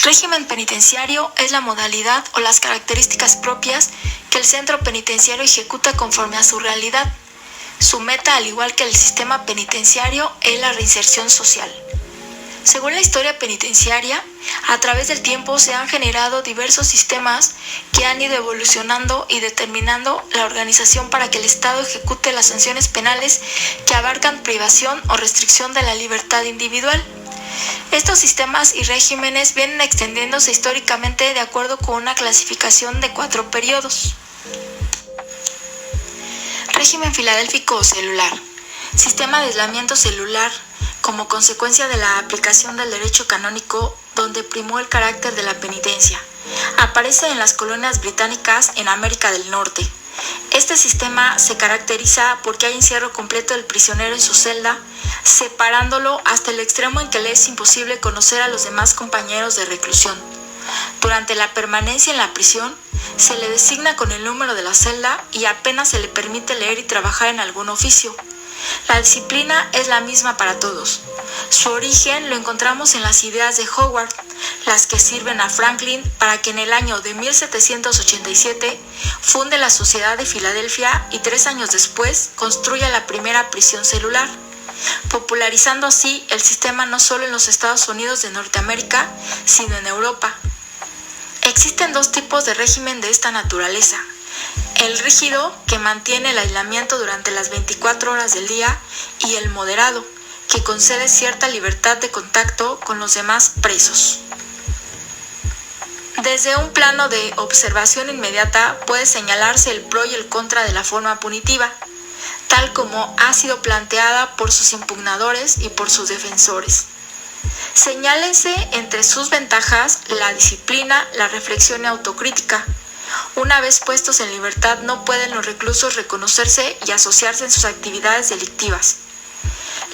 Régimen penitenciario es la modalidad o las características propias que el centro penitenciario ejecuta conforme a su realidad. Su meta, al igual que el sistema penitenciario, es la reinserción social. Según la historia penitenciaria, a través del tiempo se han generado diversos sistemas que han ido evolucionando y determinando la organización para que el Estado ejecute las sanciones penales que abarcan privación o restricción de la libertad individual. Estos sistemas y regímenes vienen extendiéndose históricamente de acuerdo con una clasificación de 4 periodos. Régimen filadélfico o celular. Sistema de aislamiento celular como consecuencia de la aplicación del derecho canónico donde primó el carácter de la penitencia. Aparece en las colonias británicas en América del Norte. Este sistema se caracteriza porque hay encierro completo del prisionero en su celda, separándolo hasta el extremo en que le es imposible conocer a los demás compañeros de reclusión. Durante la permanencia en la prisión, se le designa con el número de la celda y apenas se le permite leer y trabajar en algún oficio. La disciplina es la misma para todos. Su origen lo encontramos en las ideas de Howard, las que sirven a Franklin para que en el año de 1787 funde la Sociedad de Filadelfia y 3 años después construya la primera prisión celular, popularizando así el sistema no solo en los Estados Unidos de Norteamérica, sino en Europa. Existen 2 tipos de régimen de esta naturaleza. El rígido, que mantiene el aislamiento durante las 24 horas del día, y el moderado, que concede cierta libertad de contacto con los demás presos. Desde un plano de observación inmediata puede señalarse el pro y el contra de la forma punitiva, tal como ha sido planteada por sus impugnadores y por sus defensores. Señálense entre sus ventajas la disciplina, la reflexión y autocrítica. Una vez puestos en libertad no pueden los reclusos reconocerse y asociarse en sus actividades delictivas.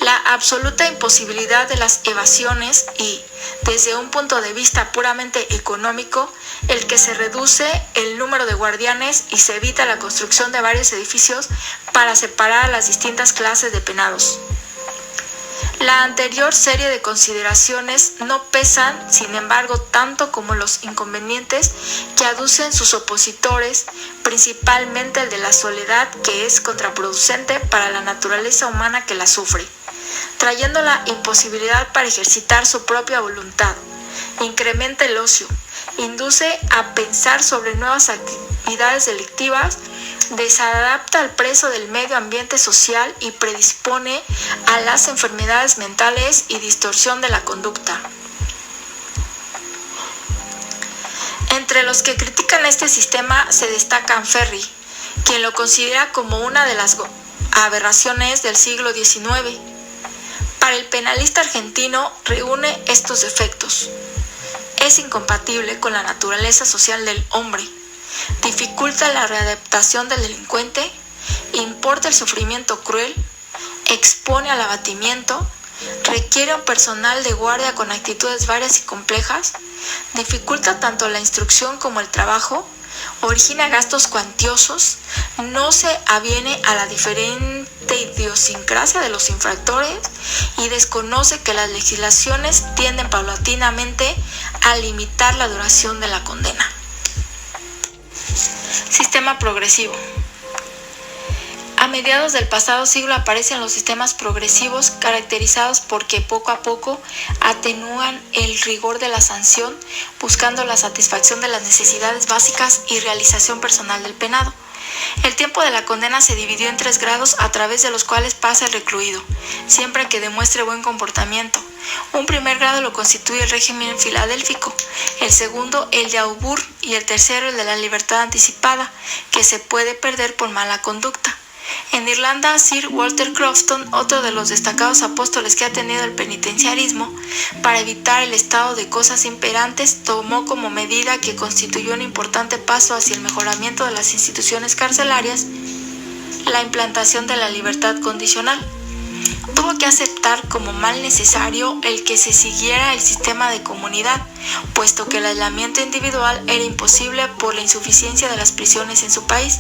La absoluta imposibilidad de las evasiones y, desde un punto de vista puramente económico, el que se reduce el número de guardianes y se evita la construcción de varios edificios para separar a las distintas clases de penados. La anterior serie de consideraciones no pesan, sin embargo, tanto como los inconvenientes que aducen sus opositores, principalmente el de la soledad, que es contraproducente para la naturaleza humana que la sufre, trayendo la imposibilidad para ejercitar su propia voluntad, incrementa el ocio, induce a pensar sobre nuevas actividades delictivas, desadapta al preso del medio ambiente social y predispone a las enfermedades mentales y distorsión de la conducta. Entre los que critican este sistema se destacan Ferry, quien lo considera como una de las aberraciones del siglo XIX. Para el penalista argentino reúne estos defectos. Es incompatible con la naturaleza social del hombre. Dificulta la readaptación del delincuente, importa el sufrimiento cruel, expone al abatimiento, requiere un personal de guardia con actitudes varias y complejas, dificulta tanto la instrucción como el trabajo, origina gastos cuantiosos, no se aviene a la diferente idiosincrasia de los infractores y desconoce que las legislaciones tienden paulatinamente a limitar la duración de la condena. Sistema progresivo. A mediados del pasado siglo aparecen los sistemas progresivos, caracterizados porque poco a poco atenúan el rigor de la sanción, buscando la satisfacción de las necesidades básicas y realización personal del penado. El tiempo de la condena se dividió en 3 grados a través de los cuales pasa el recluido, siempre que demuestre buen comportamiento. Un primer grado lo constituye el régimen filadélfico, el segundo el de Auburn y el tercero el de la libertad anticipada, que se puede perder por mala conducta. En Irlanda, Sir Walter Crofton, otro de los destacados apóstoles que ha tenido el penitenciarismo, para evitar el estado de cosas imperantes, tomó como medida que constituyó un importante paso hacia el mejoramiento de las instituciones carcelarias la implantación de la libertad condicional. Tuvo que aceptar como mal necesario el que se siguiera el sistema de comunidad, puesto que el aislamiento individual era imposible por la insuficiencia de las prisiones en su país.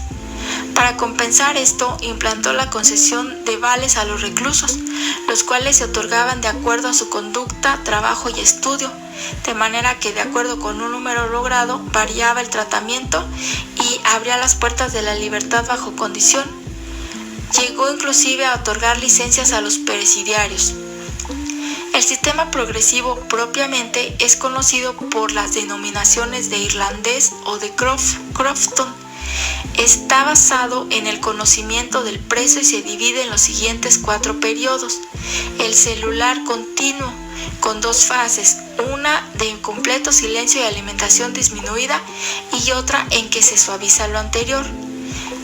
Para compensar esto, implantó la concesión de vales a los reclusos, los cuales se otorgaban de acuerdo a su conducta, trabajo y estudio, de manera que de acuerdo con un número logrado variaba el tratamiento y abría las puertas de la libertad bajo condición. Llegó inclusive a otorgar licencias a los presidiarios. El sistema progresivo propiamente es conocido por las denominaciones de irlandés o de Crofton. Está basado en el conocimiento del preso y se divide en los siguientes 4 periodos. El celular continuo, con 2 fases, una de completo silencio y alimentación disminuida y otra en que se suaviza lo anterior,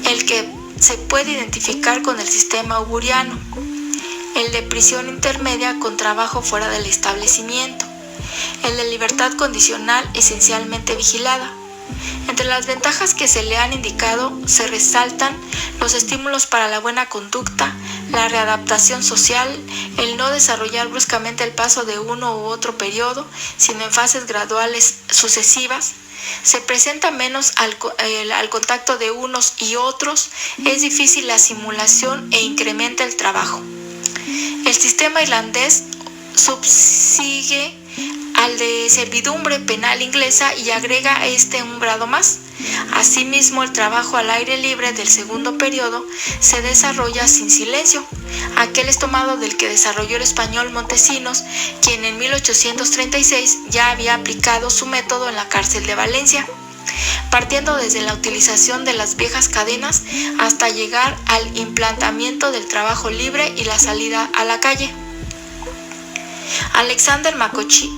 el que se puede identificar con el sistema auguriano. El de prisión intermedia con trabajo fuera del establecimiento. El de libertad condicional esencialmente vigilada. Entre las ventajas que se le han indicado se resaltan los estímulos para la buena conducta, la readaptación social, el no desarrollar bruscamente el paso de uno u otro periodo, sino en fases graduales sucesivas. Se presenta menos al contacto de unos y otros, es difícil la simulación e incrementa el trabajo. El sistema irlandés subsigue al de servidumbre penal inglesa y agrega a este un grado más. Asimismo, el trabajo al aire libre del segundo periodo se desarrolla sin silencio. Aquel es tomado del que desarrolló el español Montesinos, quien en 1836 ya había aplicado su método en la cárcel de Valencia, partiendo desde la utilización de las viejas cadenas hasta llegar al implantamiento del trabajo libre y la salida a la calle. Alexander Makochi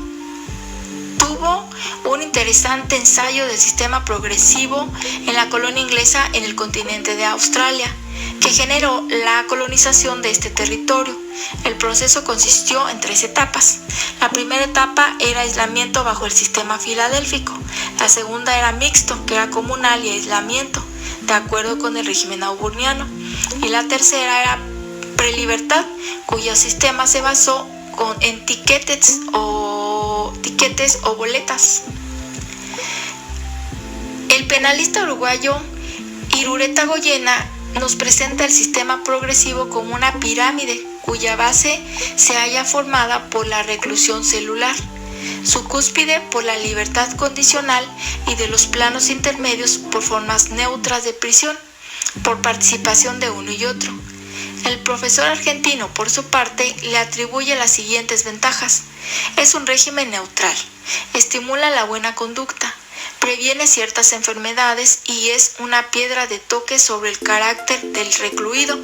tuvo un interesante ensayo del sistema progresivo en la colonia inglesa en el continente de Australia, que generó la colonización de este territorio. El proceso consistió en 3 etapas. La primera etapa era aislamiento bajo el sistema filadélfico. La segunda era mixto, que era comunal y aislamiento, de acuerdo con el régimen auburniano. Y la tercera era prelibertad, cuyo sistema se basó en tiquetes o boletas. El penalista uruguayo Irureta Goyena nos presenta el sistema progresivo como una pirámide cuya base se halla formada por la reclusión celular, su cúspide por la libertad condicional y de los planos intermedios por formas neutras de prisión, por participación de uno y otro. El profesor argentino, por su parte, le atribuye las siguientes ventajas. Es un régimen neutral, estimula la buena conducta, previene ciertas enfermedades y es una piedra de toque sobre el carácter del recluido.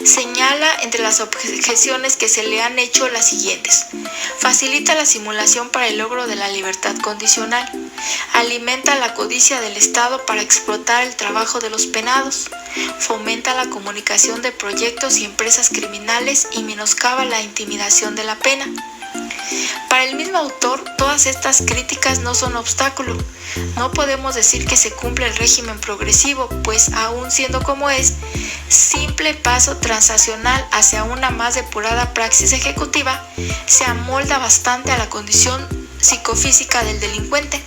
Señala entre las objeciones que se le han hecho las siguientes: facilita la simulación para el logro de la libertad condicional, alimenta la codicia del Estado para explotar el trabajo de los penados, fomenta la comunicación de proyectos y empresas criminales y menoscaba la intimidación de la pena. Para el mismo autor, todas estas críticas no son obstáculo. No podemos decir que se cumple el régimen progresivo, pues aun siendo como es, simple paso transaccional hacia una más depurada praxis ejecutiva, se amolda bastante a la condición psicofísica del delincuente.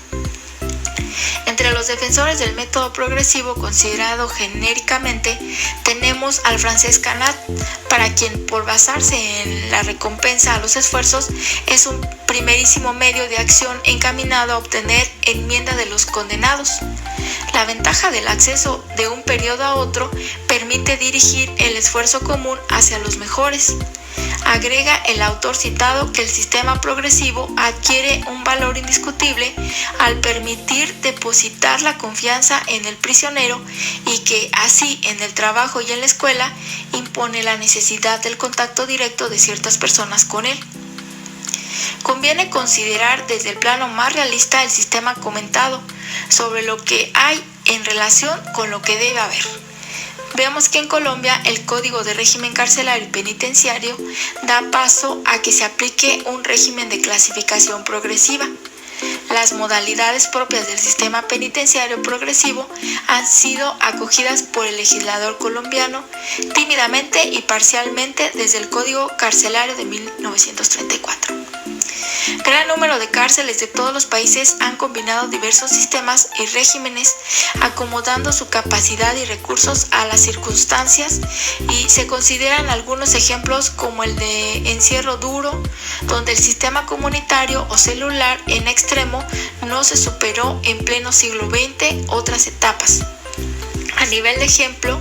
Entre los defensores del método progresivo considerado genéricamente tenemos al francés Canat, para quien por basarse en la recompensa a los esfuerzos es un primerísimo medio de acción encaminado a obtener enmienda de los condenados. La ventaja del acceso de un periodo a otro permite dirigir el esfuerzo común hacia los mejores. Agrega el autor citado que el sistema progresivo adquiere un valor indiscutible al permitir depositar la confianza en el prisionero y que así en el trabajo y en la escuela impone la necesidad del contacto directo de ciertas personas con él. Conviene considerar desde el plano más realista el sistema comentado sobre lo que hay en relación con lo que debe haber. Veamos que en Colombia el Código de Régimen Carcelario y Penitenciario da paso a que se aplique un régimen de clasificación progresiva. Las modalidades propias del sistema penitenciario progresivo han sido acogidas por el legislador colombiano tímidamente y parcialmente desde el Código Carcelario de 1934. Gran número de cárceles de todos los países han combinado diversos sistemas y regímenes, acomodando su capacidad y recursos a las circunstancias, y se consideran algunos ejemplos como el de encierro duro, donde el sistema comunitario o celular en extremo no se superó en pleno siglo XX otras etapas. A nivel de ejemplo,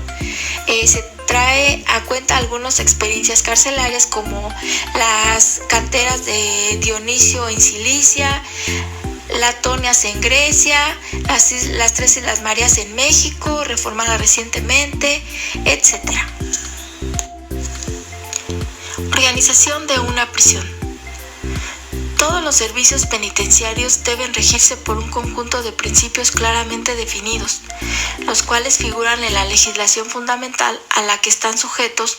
se trae a cuenta algunas experiencias carcelarias como las canteras de Dionisio en Cilicia, Latonias en Grecia, las tres Islas Marías en México, reformada recientemente, etc. Organización de una prisión. Todos los servicios penitenciarios deben regirse por un conjunto de principios claramente definidos, los cuales figuran en la legislación fundamental a la que están sujetos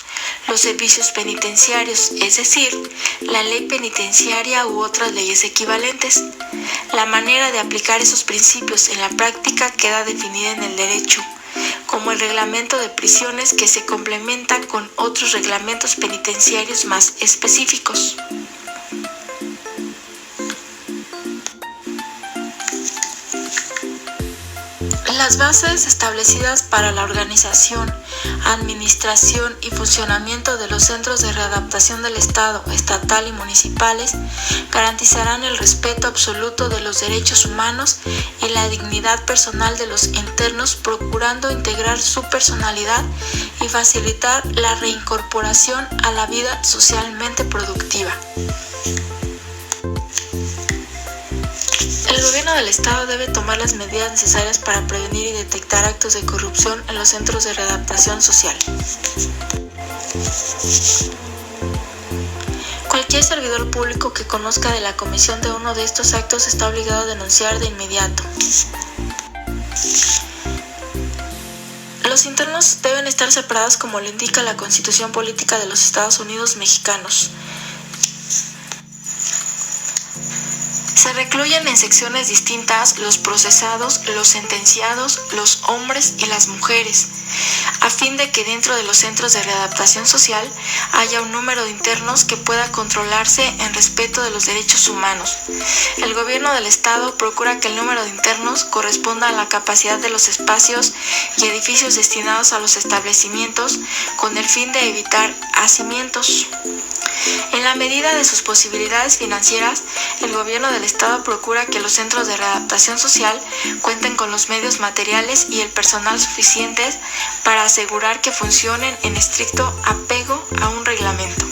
los servicios penitenciarios, es decir, la ley penitenciaria u otras leyes equivalentes. La manera de aplicar esos principios en la práctica queda definida en el derecho, como el reglamento de prisiones, que se complementa con otros reglamentos penitenciarios más específicos. Las bases establecidas para la organización, administración y funcionamiento de los centros de readaptación del Estado, estatal y municipales garantizarán el respeto absoluto de los derechos humanos y la dignidad personal de los internos, procurando integrar su personalidad y facilitar la reincorporación a la vida socialmente productiva. El gobierno del Estado debe tomar las medidas necesarias para prevenir y detectar actos de corrupción en los centros de readaptación social. Cualquier servidor público que conozca de la comisión de uno de estos actos está obligado a denunciar de inmediato. Los internos deben estar separados como lo indica la Constitución Política de los Estados Unidos Mexicanos. Se recluyen en secciones distintas los procesados, los sentenciados, los hombres y las mujeres, a fin de que dentro de los centros de readaptación social haya un número de internos que pueda controlarse en respeto de los derechos humanos. El gobierno del Estado procura que el número de internos corresponda a la capacidad de los espacios y edificios destinados a los establecimientos, con el fin de evitar hacimientos. En la medida de sus posibilidades financieras, el gobierno del Estado procura que los centros de readaptación social cuenten con los medios materiales y el personal suficientes para asegurar que funcionen en estricto apego a un reglamento.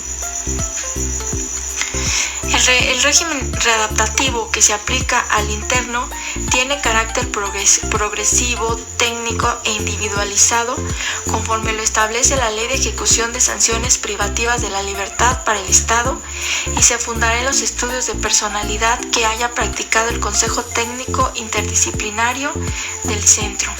El régimen readaptativo que se aplica al interno tiene carácter progresivo, técnico e individualizado, conforme lo establece la Ley de Ejecución de Sanciones Privativas de la Libertad para el Estado, y se fundará en los estudios de personalidad que haya practicado el Consejo Técnico Interdisciplinario del Centro.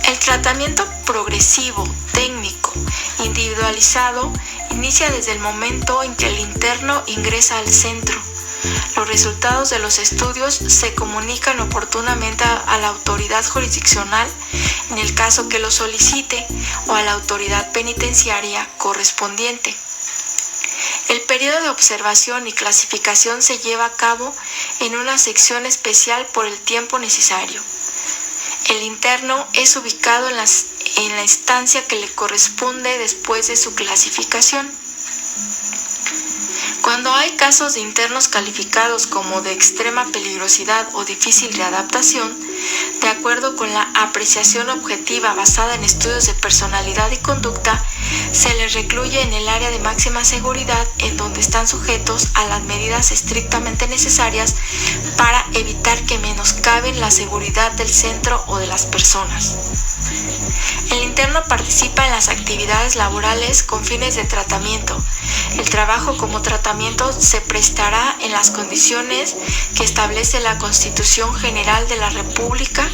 El tratamiento progresivo, técnico, individualizado inicia desde el momento en que el interno ingresa al centro. Los resultados de los estudios se comunican oportunamente a la autoridad jurisdiccional en el caso que lo solicite o a la autoridad penitenciaria correspondiente. El periodo de observación y clasificación se lleva a cabo en una sección especial por el tiempo necesario. El interno es ubicado en la instancia que le corresponde después de su clasificación. Cuando hay casos de internos calificados como de extrema peligrosidad o difícil readaptación, de acuerdo con la apreciación objetiva basada en estudios de personalidad y conducta, se les recluye en el área de máxima seguridad, en donde están sujetos a las medidas estrictamente necesarias para evitar que menoscaben la seguridad del centro o de las personas. El interno participa en las actividades laborales con fines de tratamiento. El trabajo como tratamiento se prestará en las condiciones que establece la Constitución General de la República,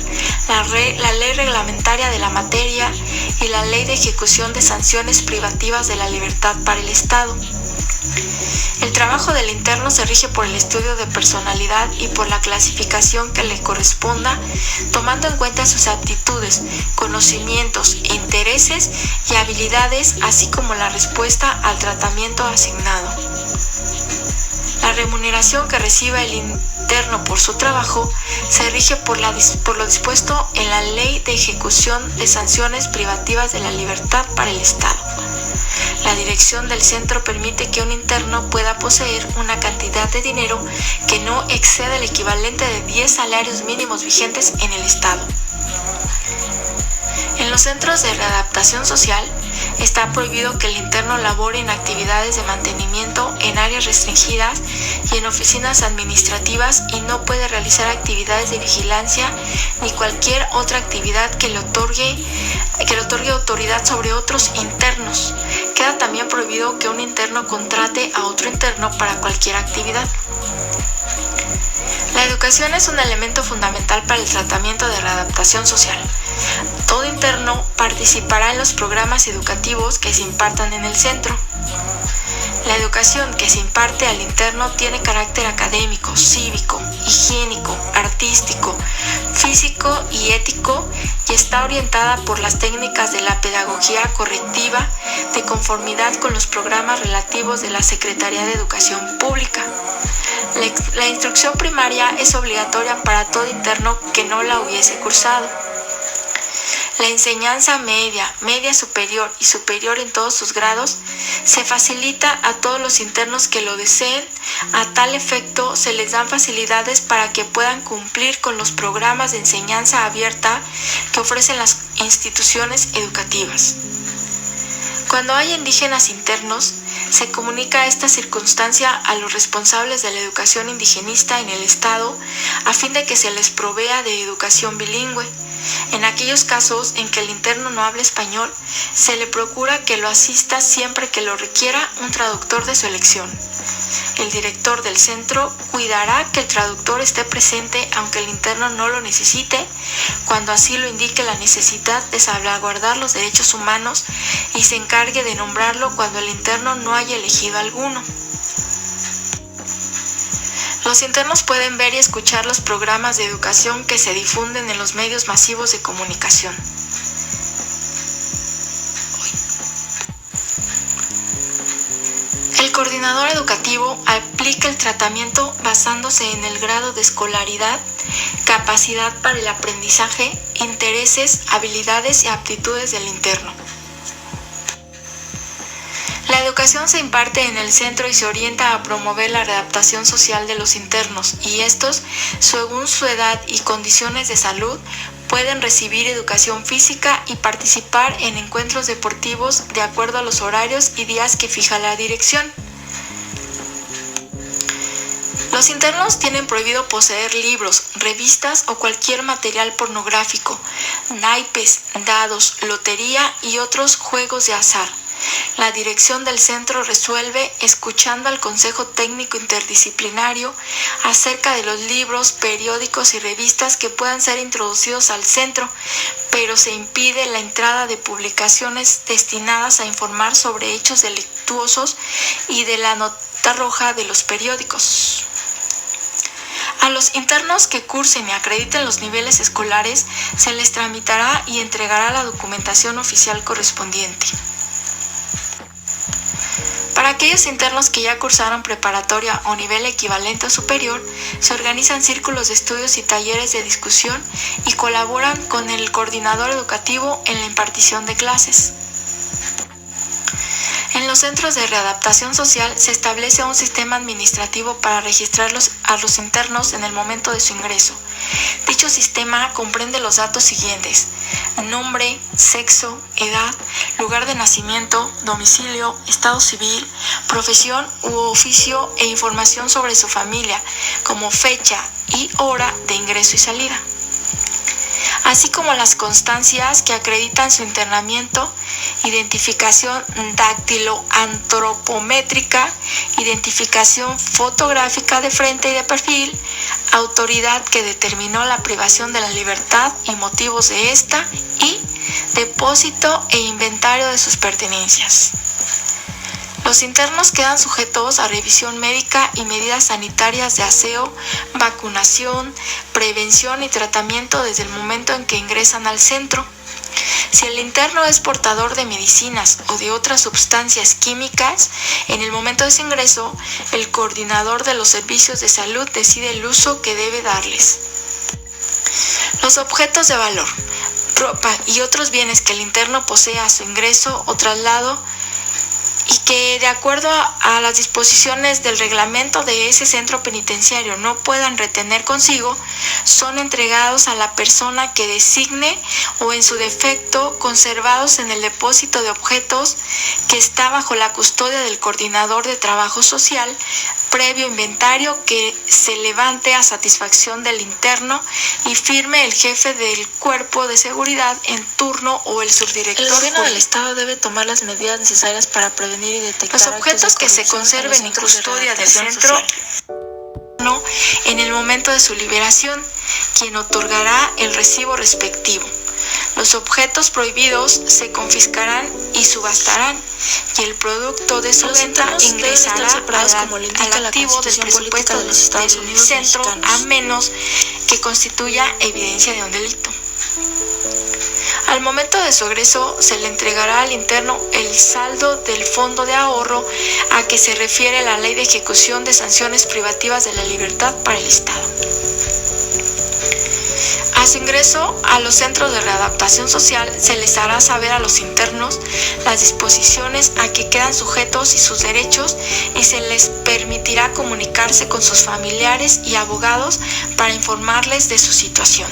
la ley reglamentaria de la materia y la Ley de Ejecución de Sanciones Privativas de la Libertad para el Estado. El trabajo del interno se rige por el estudio de personalidad y por la clasificación que le corresponda, tomando en cuenta sus aptitudes, conocimientos, intereses y habilidades, así como la respuesta al tratamiento asignado. remuneración que reciba el interno por su trabajo se rige por lo dispuesto en la Ley de Ejecución de Sanciones Privativas de la Libertad para el Estado. La dirección del centro permite que un interno pueda poseer una cantidad de dinero que no exceda el equivalente de 10 salarios mínimos vigentes en el Estado. En los centros de readaptación social está prohibido que el interno labore en actividades de mantenimiento en áreas restringidas y en oficinas administrativas y no puede realizar actividades de vigilancia ni cualquier otra actividad que le otorgue autoridad sobre otros internos. Queda también prohibido que un interno contrate a otro interno para cualquier actividad. La educación es un elemento fundamental para el tratamiento de readaptación social. Todo interno participará en los programas educativos que se impartan en el centro. La educación que se imparte al interno tiene carácter académico, cívico, higiénico, artístico, físico y ético y está orientada por las técnicas de la pedagogía correctiva de conformidad con los programas relativos de la Secretaría de Educación Pública. La instrucción primaria es obligatoria para todo interno que no la hubiese cursado. La enseñanza media superior y superior en todos sus grados se facilita a todos los internos que lo deseen. A tal efecto, se les dan facilidades para que puedan cumplir con los programas de enseñanza abierta que ofrecen las instituciones educativas. Cuando hay indígenas internos, se comunica esta circunstancia a los responsables de la educación indigenista en el Estado a fin de que se les provea de educación bilingüe. En aquellos casos en que el interno no habla español, se le procura que lo asista siempre que lo requiera un traductor de su elección. El director del centro cuidará que el traductor esté presente aunque el interno no lo necesite, cuando así lo indique la necesidad de salvaguardar los derechos humanos y se encargue de nombrarlo cuando el interno no haya elegido alguno. Los internos pueden ver y escuchar los programas de educación que se difunden en los medios masivos de comunicación. El coordinador educativo aplica el tratamiento basándose en el grado de escolaridad, capacidad para el aprendizaje, intereses, habilidades y aptitudes del interno. La educación se imparte en el centro y se orienta a promover la readaptación social de los internos y estos, según su edad y condiciones de salud, pueden recibir educación física y participar en encuentros deportivos de acuerdo a los horarios y días que fija la dirección. Los internos tienen prohibido poseer libros, revistas o cualquier material pornográfico, naipes, dados, lotería y otros juegos de azar. La dirección del centro resuelve escuchando al Consejo Técnico Interdisciplinario acerca de los libros, periódicos y revistas que puedan ser introducidos al centro, pero se impide la entrada de publicaciones destinadas a informar sobre hechos delictuosos y de la nota roja de los periódicos. A los internos que cursen y acrediten los niveles escolares se les tramitará y entregará la documentación oficial correspondiente. Para aquellos internos que ya cursaron preparatoria o nivel equivalente o superior, se organizan círculos de estudios y talleres de discusión y colaboran con el coordinador educativo en la impartición de clases. En los centros de readaptación social se establece un sistema administrativo para registrar a los internos en el momento de su ingreso. Dicho sistema comprende los datos siguientes: nombre, sexo, edad, lugar de nacimiento, domicilio, estado civil, profesión u oficio e información sobre su familia, como fecha y hora de ingreso y salida, así como las constancias que acreditan su internamiento, identificación dactiloantropométrica, identificación fotográfica de frente y de perfil, autoridad que determinó la privación de la libertad y motivos de esta, y depósito e inventario de sus pertenencias. Los internos quedan sujetos a revisión médica y medidas sanitarias de aseo, vacunación, prevención y tratamiento desde el momento en que ingresan al centro. Si el interno es portador de medicinas o de otras sustancias químicas, en el momento de su ingreso, el coordinador de los servicios de salud decide el uso que debe darles. Los objetos de valor, ropa y otros bienes que el interno posee a su ingreso o traslado y que de acuerdo a las disposiciones del reglamento de ese centro penitenciario no puedan retener consigo, son entregados a la persona que designe o en su defecto conservados en el depósito de objetos que está bajo la custodia del coordinador de trabajo social, previo inventario que se levante a satisfacción del interno y firme el jefe del cuerpo de seguridad en turno o el subdirector. El gobierno del Estado debe tomar las medidas necesarias para prevenir y detectar los objetos que se conserven en custodia del centro en el momento de su liberación, quien otorgará el recibo respectivo. Los objetos prohibidos se confiscarán y subastarán, y el producto de su venta ingresará al activo del presupuesto del centro, a menos que constituya evidencia de un delito. Al momento de su egreso, se le entregará al interno el saldo del fondo de ahorro a que se refiere la Ley de Ejecución de Sanciones Privativas de la Libertad para el Estado. A su ingreso a los centros de readaptación social, se les hará saber a los internos las disposiciones a que quedan sujetos y sus derechos, y se les permitirá comunicarse con sus familiares y abogados para informarles de su situación.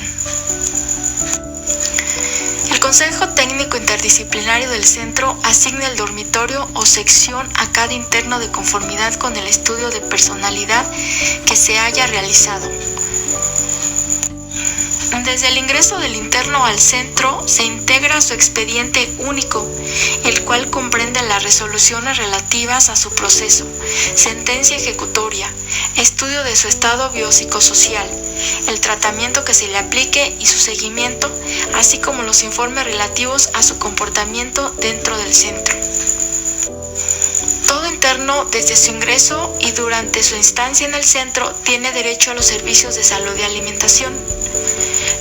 El Consejo Técnico Interdisciplinario del Centro asigna el dormitorio o sección a cada interno de conformidad con el estudio de personalidad que se haya realizado. Desde el ingreso del interno al centro se integra su expediente único, el cual comprende las resoluciones relativas a su proceso, sentencia ejecutoria, estudio de su estado biopsicosocial, el tratamiento que se le aplique y su seguimiento, así como los informes relativos a su comportamiento dentro del centro. Todo interno, desde su ingreso y durante su estancia en el centro, tiene derecho a los servicios de salud y alimentación.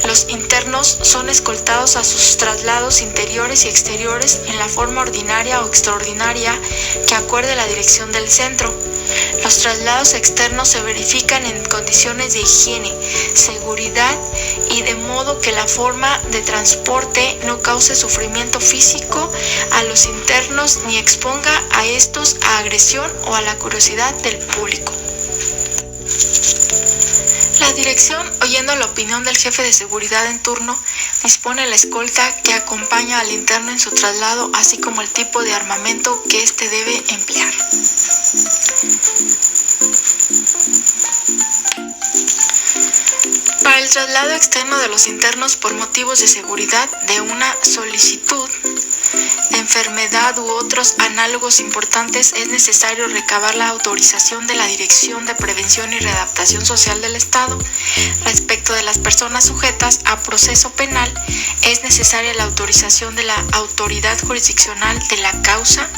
Los internos son escoltados a sus traslados interiores y exteriores en la forma ordinaria o extraordinaria que acuerde la dirección del centro. Los traslados externos se verifican en condiciones de higiene, seguridad y de modo que la forma de transporte no cause sufrimiento físico a los internos ni exponga a estos a agresión o a la curiosidad del público. La dirección, oyendo la opinión del jefe de seguridad en turno, dispone la escolta que acompaña al interno en su traslado, así como el tipo de armamento que éste debe emplear. Para el traslado externo de los internos por motivos de seguridad de una solicitud de enfermedad u otros análogos importantes, es necesario recabar la autorización de la Dirección de Prevención y Readaptación Social del Estado. Respecto de las personas sujetas a proceso penal, es necesaria la autorización de la autoridad jurisdiccional de la causa.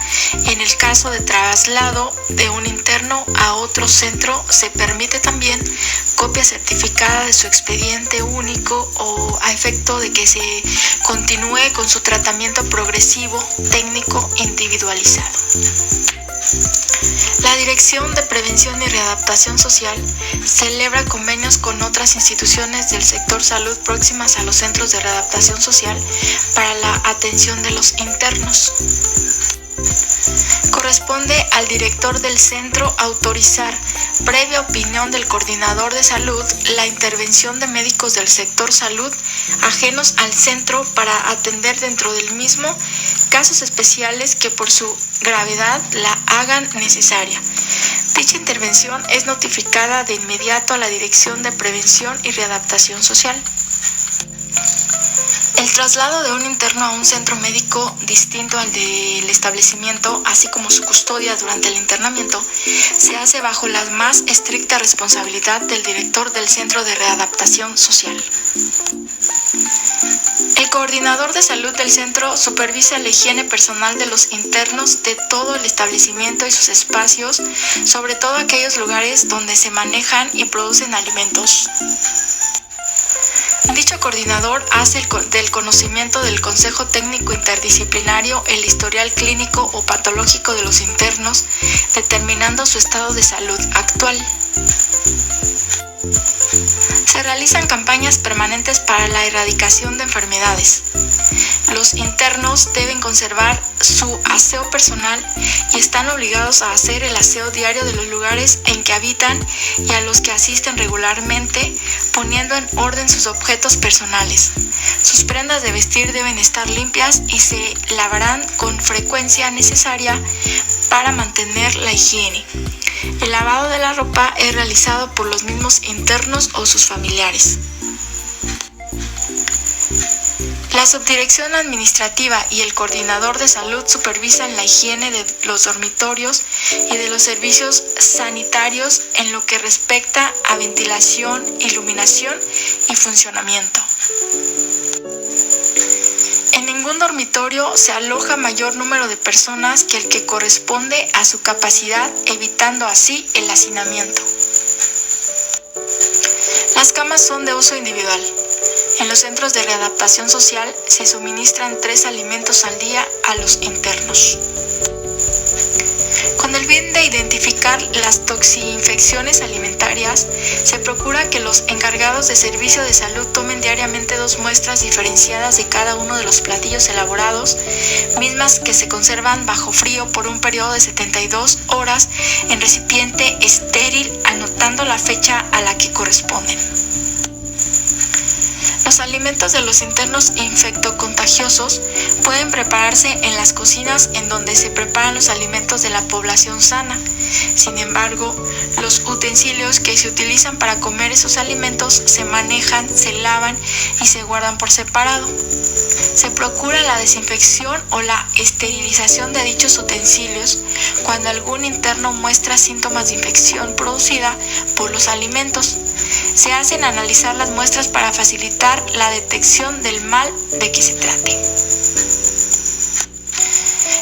En el caso de traslado de un interno a otro centro, se permite también copia certificada de su expediente único o a efecto de que se continúe con su tratamiento progresivo técnico individualizado. La Dirección de Prevención y Readaptación Social celebra convenios con otras instituciones del sector salud próximas a los centros de readaptación social para la atención de los internos. Corresponde al director del centro autorizar, previa opinión del coordinador de salud, la intervención de médicos del sector salud ajenos al centro para atender dentro del mismo casos especiales que por su gravedad la hagan necesaria. Dicha intervención es notificada de inmediato a la Dirección de Prevención y Readaptación Social. El traslado de un interno a un centro médico distinto al del establecimiento, así como su custodia durante el internamiento, se hace bajo la más estricta responsabilidad del director del Centro de Readaptación Social. El coordinador de salud del centro supervisa la higiene personal de los internos de todo el establecimiento y sus espacios, sobre todo aquellos lugares donde se manejan y producen alimentos. Dicho coordinador hace del conocimiento del Consejo Técnico Interdisciplinario el historial clínico o patológico de los internos, determinando su estado de salud actual. Se realizan campañas permanentes para la erradicación de enfermedades. Los internos deben conservar su aseo personal y están obligados a hacer el aseo diario de los lugares en que habitan y a los que asisten regularmente, poniendo en orden sus objetos personales. Sus prendas de vestir deben estar limpias y se lavarán con frecuencia necesaria para mantener la higiene. El lavado de la ropa es realizado por los mismos internos o sus familiares. La subdirección administrativa y el coordinador de salud supervisan la higiene de los dormitorios y de los servicios sanitarios en lo que respecta a ventilación, iluminación y funcionamiento. En ningún dormitorio se aloja mayor número de personas que el que corresponde a su capacidad, evitando así el hacinamiento. Las camas son de uso individual. En los centros de readaptación social se suministran 3 alimentos al día a los internos. Con el fin de identificar las toxinfecciones alimentarias, se procura que los encargados de servicio de salud tomen diariamente 2 muestras diferenciadas de cada uno de los platillos elaborados, mismas que se conservan bajo frío por un periodo de 72 horas en recipiente estéril, anotando la fecha a la que corresponden. Los alimentos de los internos infectocontagiosos pueden prepararse en las cocinas en donde se preparan los alimentos de la población sana. Sin embargo, los utensilios que se utilizan para comer esos alimentos se manejan, se lavan y se guardan por separado. Se procura la desinfección o la esterilización de dichos utensilios cuando algún interno muestra síntomas de infección producida por los alimentos. Se hacen analizar las muestras para facilitar la detección del mal de que se trate.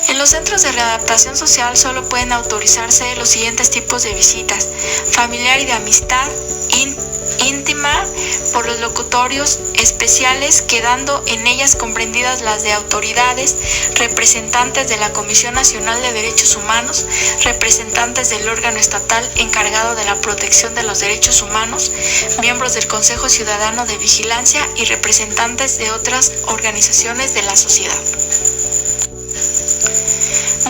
En los centros de readaptación social solo pueden autorizarse los siguientes tipos de visitas: familiar y de amistad, íntima, por los locutorios especiales, quedando en ellas comprendidas las de autoridades, representantes de la Comisión Nacional de Derechos Humanos, representantes del órgano estatal encargado de la protección de los derechos humanos, miembros del Consejo Ciudadano de Vigilancia y representantes de otras organizaciones de la sociedad.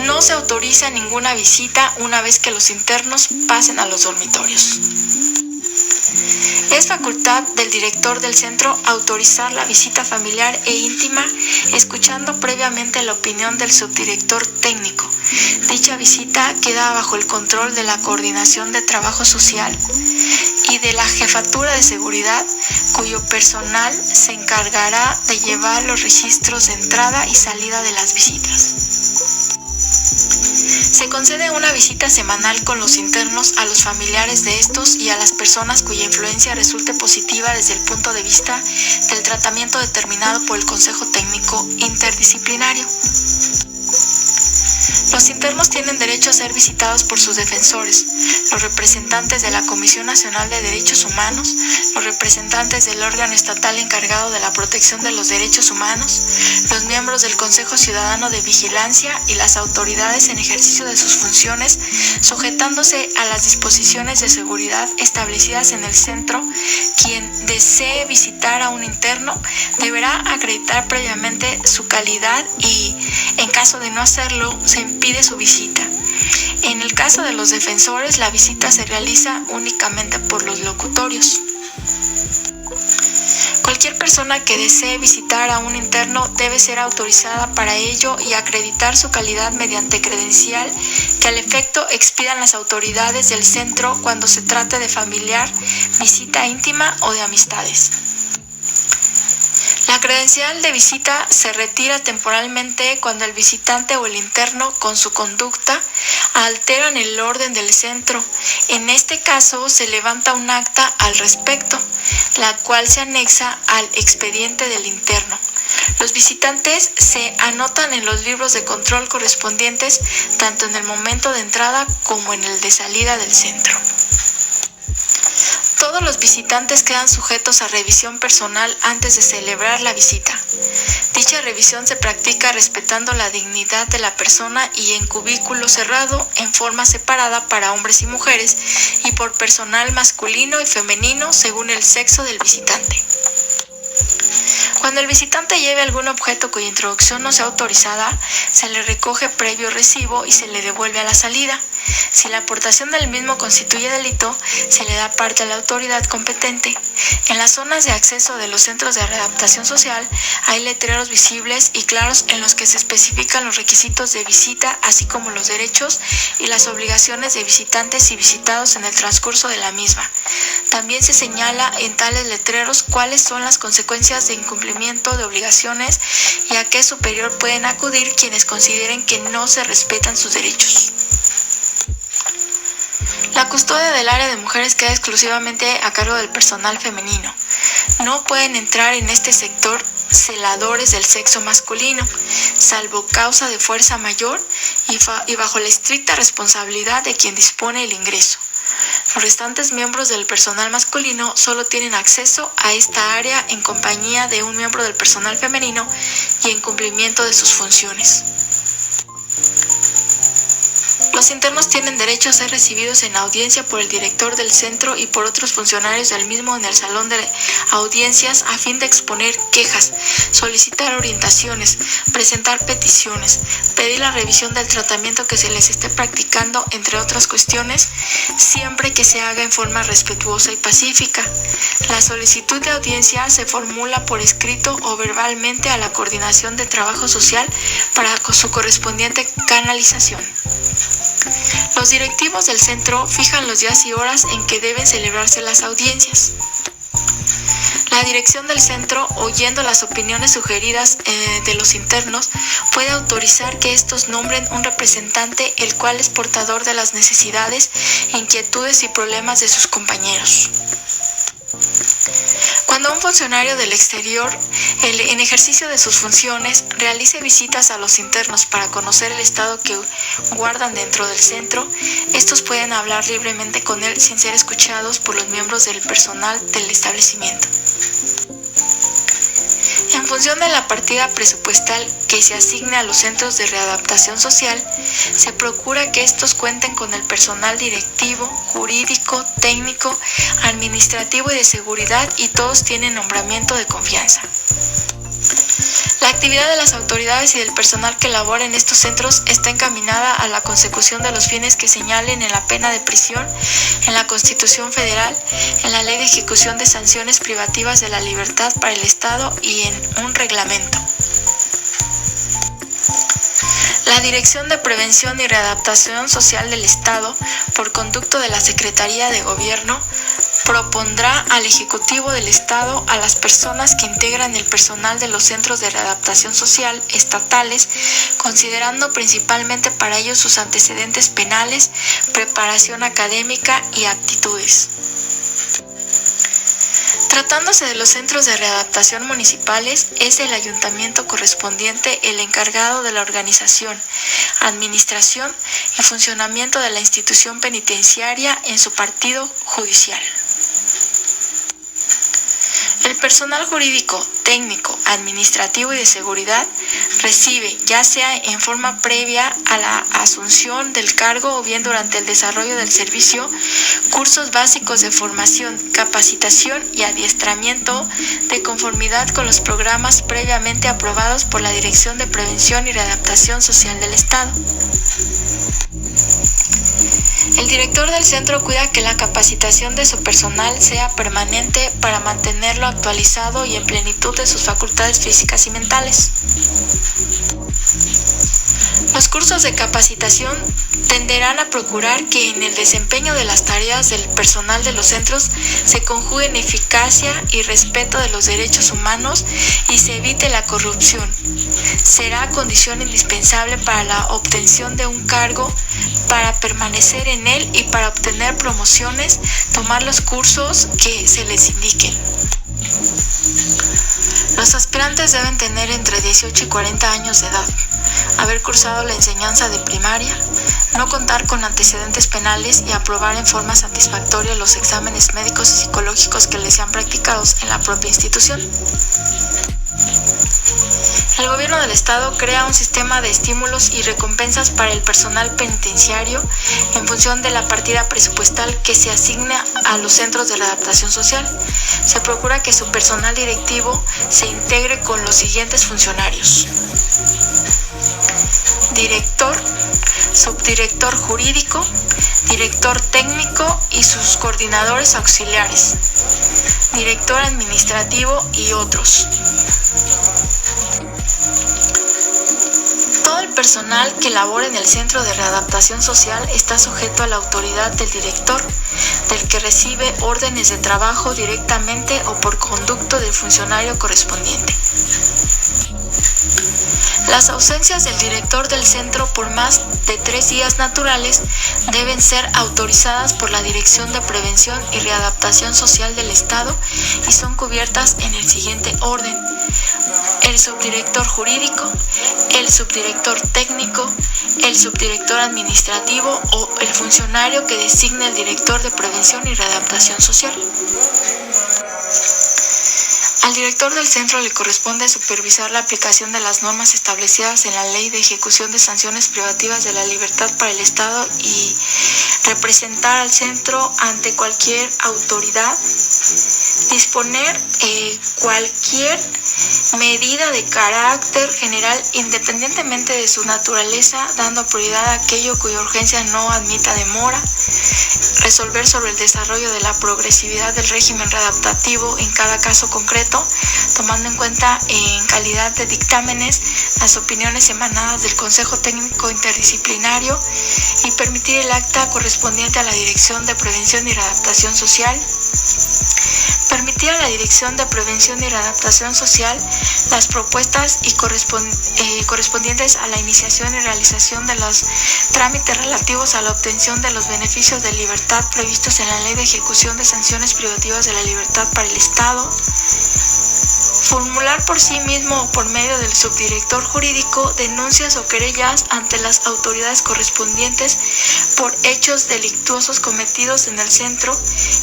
No se autoriza ninguna visita una vez que los internos pasen a los dormitorios. Es facultad del director del centro autorizar la visita familiar e íntima, escuchando previamente la opinión del subdirector técnico. Dicha visita queda bajo el control de la Coordinación de Trabajo Social y de la Jefatura de Seguridad, cuyo personal se encargará de llevar los registros de entrada y salida de las visitas. Se concede una visita semanal con los internos a los familiares de estos y a las personas cuya influencia resulte positiva desde el punto de vista del tratamiento determinado por el Consejo Técnico Interdisciplinario. Los internos tienen derecho a ser visitados por sus defensores, los representantes de la Comisión Nacional de Derechos Humanos, los representantes del órgano estatal encargado de la protección de los derechos humanos, los miembros del Consejo Ciudadano de Vigilancia y las autoridades en ejercicio de sus funciones, sujetándose a las disposiciones de seguridad establecidas en el centro. Quien desee visitar a un interno deberá acreditar previamente su calidad y, en caso de no hacerlo, se impide su visita. En el caso de los defensores, la visita se realiza únicamente por los locutorios. Cualquier persona que desee visitar a un interno debe ser autorizada para ello y acreditar su calidad mediante credencial que al efecto expidan las autoridades del centro cuando se trate de familiar, visita íntima o de amistades. La credencial de visita se retira temporalmente cuando el visitante o el interno, con su conducta, alteran el orden del centro. En este caso, se levanta un acta al respecto, la cual se anexa al expediente del interno. Los visitantes se anotan en los libros de control correspondientes tanto en el momento de entrada como en el de salida del centro. Todos los visitantes quedan sujetos a revisión personal antes de celebrar la visita. Dicha revisión se practica respetando la dignidad de la persona y en cubículo cerrado, en forma separada para hombres y mujeres y por personal masculino y femenino según el sexo del visitante. Cuando el visitante lleve algún objeto cuya introducción no sea autorizada, se le recoge previo recibo y se le devuelve a la salida. Si la aportación del mismo constituye delito, se le da parte a la autoridad competente. En las zonas de acceso de los centros de readaptación social hay letreros visibles y claros en los que se especifican los requisitos de visita, así como los derechos y las obligaciones de visitantes y visitados en el transcurso de la misma. También se señala en tales letreros cuáles son las consecuencias de incumplimiento de obligaciones y a qué superior pueden acudir quienes consideren que no se respetan sus derechos. La custodia del área de mujeres queda exclusivamente a cargo del personal femenino. No pueden entrar en este sector celadores del sexo masculino, salvo causa de fuerza mayor y bajo la estricta responsabilidad de quien dispone el ingreso. Los restantes miembros del personal masculino solo tienen acceso a esta área en compañía de un miembro del personal femenino y en cumplimiento de sus funciones. Los internos tienen derecho a ser recibidos en audiencia por el director del centro y por otros funcionarios del mismo en el salón de audiencias a fin de exponer quejas, solicitar orientaciones, presentar peticiones, pedir la revisión del tratamiento que se les esté practicando, entre otras cuestiones, siempre que se haga en forma respetuosa y pacífica. La solicitud de audiencia se formula por escrito o verbalmente a la Coordinación de Trabajo Social para su correspondiente canalización. Los directivos del centro fijan los días y horas en que deben celebrarse las audiencias. La dirección del centro, oyendo las opiniones sugeridas de los internos, puede autorizar que estos nombren un representante el cual es portador de las necesidades, inquietudes y problemas de sus compañeros. Cuando un funcionario del exterior, en ejercicio de sus funciones, realice visitas a los internos para conocer el estado que guardan dentro del centro, estos pueden hablar libremente con él sin ser escuchados por los miembros del personal del establecimiento. En función de la partida presupuestal que se asigne a los centros de readaptación social, se procura que estos cuenten con el personal directivo, jurídico, técnico, administrativo y de seguridad, y todos tienen nombramiento de confianza. La actividad de las autoridades y del personal que labora en estos centros está encaminada a la consecución de los fines que señalen en la pena de prisión, en la Constitución Federal, en la Ley de Ejecución de Sanciones Privativas de la Libertad para el Estado y en un reglamento. La Dirección de Prevención y Readaptación Social del Estado, por conducto de la Secretaría de Gobierno, propondrá al Ejecutivo del Estado a las personas que integran el personal de los centros de readaptación social estatales, considerando principalmente para ellos sus antecedentes penales, preparación académica y aptitudes. Tratándose de los centros de readaptación municipales, es el ayuntamiento correspondiente el encargado de la organización, administración y funcionamiento de la institución penitenciaria en su partido judicial. El personal jurídico, técnico, administrativo y de seguridad recibe, ya sea en forma previa a la asunción del cargo o bien durante el desarrollo del servicio, cursos básicos de formación, capacitación y adiestramiento de conformidad con los programas previamente aprobados por la Dirección de Prevención y Readaptación Social del Estado. El director del centro cuida que la capacitación de su personal sea permanente para mantenerlo actualizado y en plenitud de sus facultades físicas y mentales. Los cursos de capacitación tenderán a procurar que en el desempeño de las tareas del personal de los centros se conjuguen eficacia y respeto de los derechos humanos y se evite la corrupción. Será condición indispensable para la obtención de un cargo, para permanecer en él y para obtener promociones, tomar los cursos que se les indiquen. Los aspirantes deben tener entre 18 y 40 años de edad, haber cursado la enseñanza de primaria, no contar con antecedentes penales y aprobar en forma satisfactoria los exámenes médicos y psicológicos que les sean practicados en la propia institución. El gobierno del estado crea un sistema de estímulos y recompensas para el personal penitenciario en función de la partida presupuestal que se asigna a los centros de readaptación social. Se procura que su personal directivo se integre con los siguientes funcionarios: director, subdirector jurídico, director técnico y sus coordinadores auxiliares, director administrativo y otros. Todo el personal que labora en el Centro de Readaptación Social está sujeto a la autoridad del director, del que recibe órdenes de trabajo directamente o por conducto del funcionario correspondiente. Las ausencias del director del centro por más de 3 días naturales deben ser autorizadas por la Dirección de Prevención y Readaptación Social del Estado y son cubiertas en el siguiente orden: el subdirector jurídico, el subdirector técnico, el subdirector administrativo o el funcionario que designe el director de Prevención y Readaptación Social. Al director del centro le corresponde supervisar la aplicación de las normas establecidas en la Ley de Ejecución de Sanciones Privativas de la Libertad para el Estado y representar al centro ante cualquier autoridad, disponer cualquier medida de carácter general independientemente de su naturaleza, dando prioridad a aquello cuya urgencia no admita demora, resolver sobre el desarrollo de la progresividad del régimen readaptativo en cada caso concreto, tomando en cuenta en calidad de dictámenes las opiniones emanadas del Consejo Técnico Interdisciplinario y permitir el acta correspondiente a la Dirección de Prevención y Readaptación Social. Permitir a la Dirección de Prevención y Readaptación Social las propuestas y correspondientes a la iniciación y realización de los trámites relativos a la obtención de los beneficios de libertad previstos en la Ley de Ejecución de Sanciones Privativas de la Libertad para el Estado. Formular por sí mismo o por medio del subdirector jurídico denuncias o querellas ante las autoridades correspondientes por hechos delictuosos cometidos en el centro,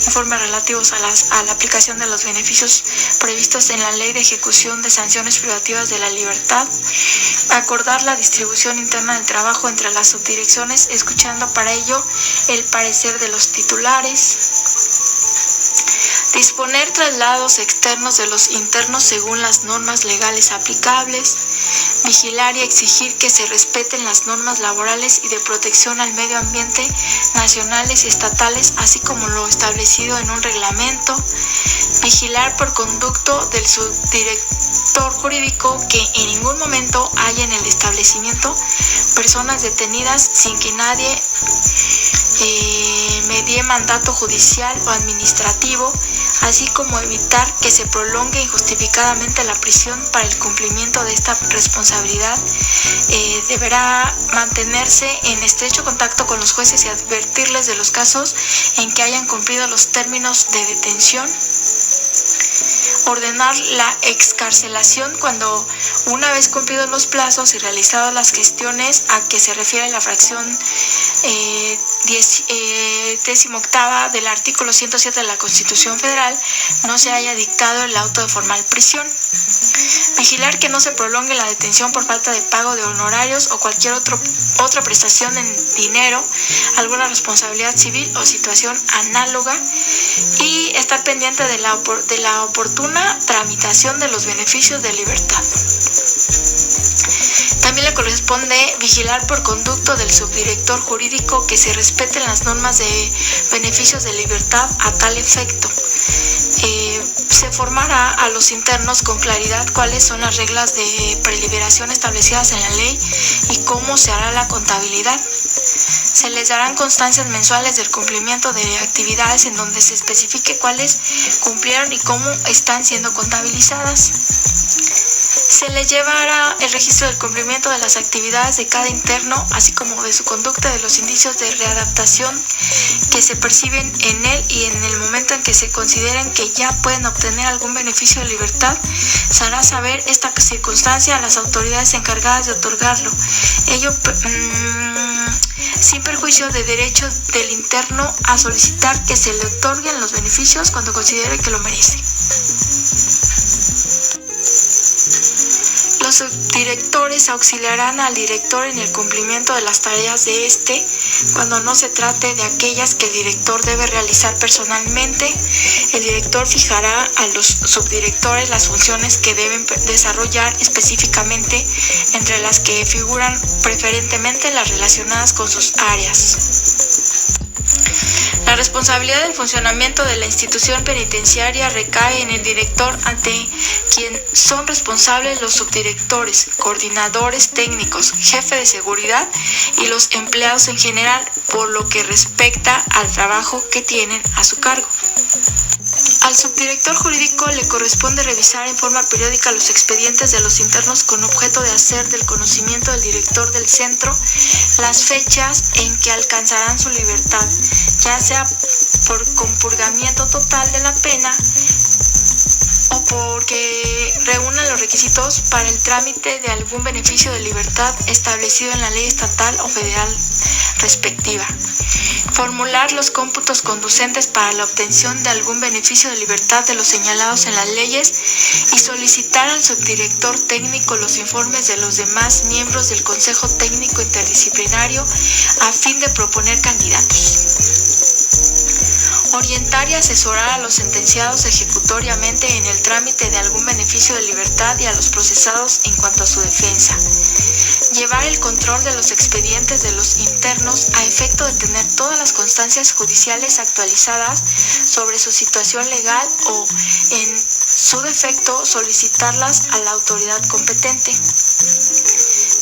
informes relativos a la aplicación de los beneficios previstos en la Ley de Ejecución de Sanciones Privativas de la Libertad, acordar la distribución interna del trabajo entre las subdirecciones, escuchando para ello el parecer de los titulares, disponer traslados externos de los internos según las normas legales aplicables, vigilar y exigir que se respeten las normas laborales y de protección al medio ambiente nacionales y estatales, así como lo establecido en un reglamento, vigilar por conducto del subdirector jurídico que en ningún momento haya en el establecimiento personas detenidas sin que nadie medie mandato judicial o administrativo, así como evitar que se prolongue injustificadamente la prisión. Para el cumplimiento de esta responsabilidad deberá mantenerse en estrecho contacto con los jueces y advertirles de los casos en que hayan cumplido los términos de detención. Ordenar la excarcelación cuando, una vez cumplidos los plazos y realizadas las gestiones a que se refiere la fracción 18ª del artículo 107 de la Constitución Federal, no se haya dictado el auto de formal prisión. Vigilar que no se prolongue la detención por falta de pago de honorarios o cualquier otra prestación en dinero, alguna responsabilidad civil o situación análoga, y estar pendiente de la oportuna tramitación de los beneficios de libertad. También le corresponde vigilar por conducto del subdirector jurídico que se respeten las normas de beneficios de libertad a tal efecto. Se formará a los internos con claridad cuáles son las reglas de preliberación establecidas en la ley y cómo se hará la contabilidad. Se les darán constancias mensuales del cumplimiento de actividades en donde se especifique cuáles cumplieron y cómo están siendo contabilizadas. Se les llevará el registro del cumplimiento de las actividades de cada interno, así como de su conducta, de los indicios de readaptación que se perciben en él y en el momento en que se consideren que ya pueden obtener algún beneficio de libertad. Se hará saber esta circunstancia a las autoridades encargadas de otorgarlo. Ello sin perjuicio de derecho del interno a solicitar que se le otorguen los beneficios cuando considere que lo merece. Los subdirectores auxiliarán al director en el cumplimiento de las tareas de este cuando no se trate de aquellas que el director debe realizar personalmente. El director fijará a los subdirectores las funciones que deben desarrollar específicamente, entre las que figuran preferentemente las relacionadas con sus áreas. La responsabilidad del funcionamiento de la institución penitenciaria recae en el director, ante quien son responsables los subdirectores, coordinadores técnicos, jefe de seguridad y los empleados en general, por lo que respecta al trabajo que tienen a su cargo. Al subdirector jurídico le corresponde revisar en forma periódica los expedientes de los internos con objeto de hacer del conocimiento del director del centro las fechas en que alcanzarán su libertad, ya sea por compurgamiento total de la pena o porque reúnan los requisitos para el trámite de algún beneficio de libertad establecido en la ley estatal o federal respectiva. Formular los cómputos conducentes para la obtención de algún beneficio de libertad de los señalados en las leyes y solicitar al subdirector técnico los informes de los demás miembros del Consejo Técnico Interdisciplinario a fin de proponer candidatos. Orientar y asesorar a los sentenciados ejecutoriamente en el trámite de algún beneficio de libertad y a los procesados en cuanto a su defensa. Llevar el control de los expedientes de los internos a efecto de tener todas las constancias judiciales actualizadas sobre su situación legal o, en su defecto, solicitarlas a la autoridad competente.